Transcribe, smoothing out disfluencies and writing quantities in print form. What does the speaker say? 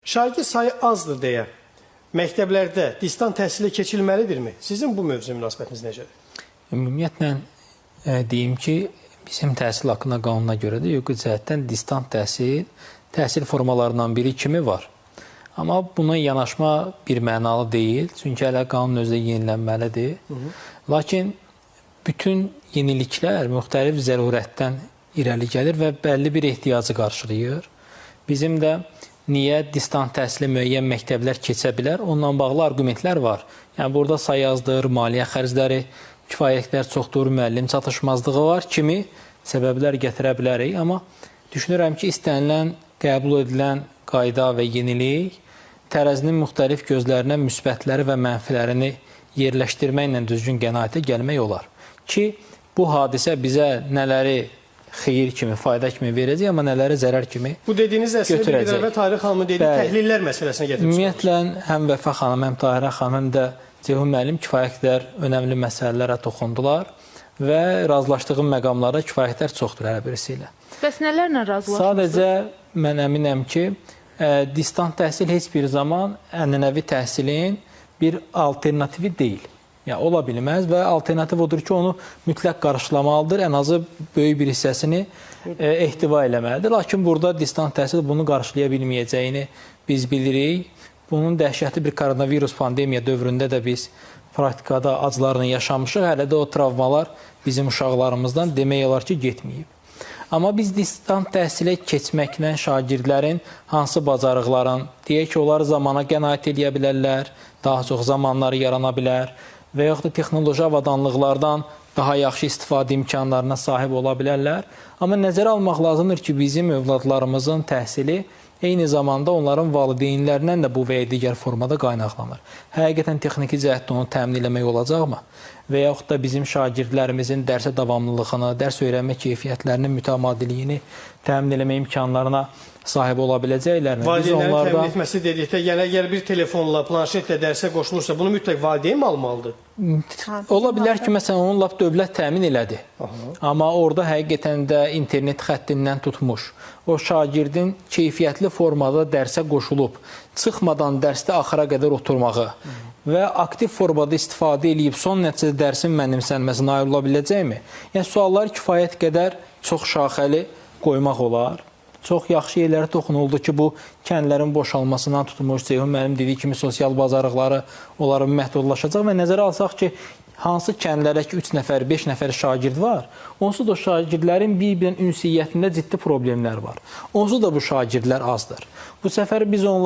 Şagird sayı azdır deyə məktəblərdə distant təhsilə keçilməlidirmi? Sizin bu mövzu münasibətiniz necədir? Ümumiyyətlə deyim ki, bizim təhsil haqqında qanuna görə də hüquqi cəhətdən distant təhsil formalarından biri kimi var. Amma buna yanaşma bir mənalı deyil. Çünki hələ qanun özü də yenilənməlidir. Lakin bütün yeniliklər müxtəlif zərurətdən irəli gəlir və bəlli bir ehtiyacı qarşılayır. Bizim də niyə distant təhsilə müəyyən məktəblər keçə bilər? Onunla bağlı arqumentlər var. Yəni, burada sayı azdır, maliyyə xərcləri, kifayətlər çoxdur, müəllim çatışmazlığı var kimi səbəblər gətirə bilərik. Amma düşünürəm ki, istənilən, qəbul edilən qayda və yenilik tərəzinin müxtəlif gözlərinə müsbətləri və mənfilərini yerləşdirməklə düzgün qənaətə gəlmək olar. Ki, bu hadisə bizə nələri xeyir kimi, fayda kimi verəcək, amma nələri zərər kimi götürəcək. Bu dediyiniz əslində bir və Tahirə xanımın dediyi təhlillər məsələsinə gətirmişsiniz. Ümumiyyətlə, həm Vəfa xanım, həm Tahirə xanım, həm də Ceyhun müəllim kifayət qədər önəmli məsələlərə toxundular və razılaşdığım məqamlarda kifayətlər çoxdur hər birisi ilə. Bəs nələrlə razılaşmışsınız? Sadəcə mən əminəm ki, distant təhsil heç bir zaman ənənəvi təhsilin bir alternativi deyil. Yəni, ola bilməz və alternativ odur ki, onu mütləq qarşılamalıdır, ən azı böyük bir hissəsini ehtiva eləməlidir. Lakin burada distant təhsil bunu qarşılaya bilməyəcəyini biz bilirik. Bunun dəhşətli bir koronavirus pandemiya dövründə də biz praktikada acılarını yaşamışıq. Hələ də o travmalar bizim uşaqlarımızdan demək olar ki, getməyib. Amma biz distant təhsilə keçməklə şagirdlərin hansı bacarıqların, deyək ki, onlar zamana qənaət edə bilərlər, daha çox zamanları yarana bilər və yaxud da texnoloji avadanlıqlardan daha yaxşı istifadə imkanlarına sahib ola bilərlər. Amma nəzərə almaq lazımdır ki, bizim övladlarımızın təhsili eyni zamanda onların valideynlərindən də bu və ya digər formada qaynaqlanır. Həqiqətən texniki cəhətdə onu təmin eləmək olacaqmı? Və yaxud da bizim şagirdlərimizin dərsə davamlılığını, dərs öyrənmə keyfiyyətlərinin mütəmadilliyini təmin eləmə imkanlarına sahib ola biləcəklərmi? Valideynlərin təmin etməsi dedikdə, yəni əgər bir telefonla, planşetlə dərsə qoşulursa, bunu mütləq valideyn mi almalıdır? Ola bilər ki, məsələn, onun lap dövlət təmin elədi. Amma orada həqiqətən də internet xəttindən tutmuş, o şagirdin keyfiyyətli formada dərsə qoşulub, çıxmadan dərsdə axıra qədər oturmağı və aktiv formada istifadə edib son nəticədə dərsin mənimsənməsinə nail ola biləcəkmi? Yəni, suallar kifayət qədər çox şaxəli qoymaq olar. Çox yaxşı yerlərə toxunuldu ki, bu kəndlərin boşalmasından tutulmuş, Ceyhun müəllim dediyi kimi sosial bacarıqları onların məhdudlaşacaq və nəzərə alsaq ki, hansı kəndlərdə ki, 3 nəfər, 5 nəfər şagird var, onsuz da o şagirdlərin bir-birinin ünsiyyətində ciddi problemlər var. Onsuz da bu şagirdlər azdır. Bu səfər biz onları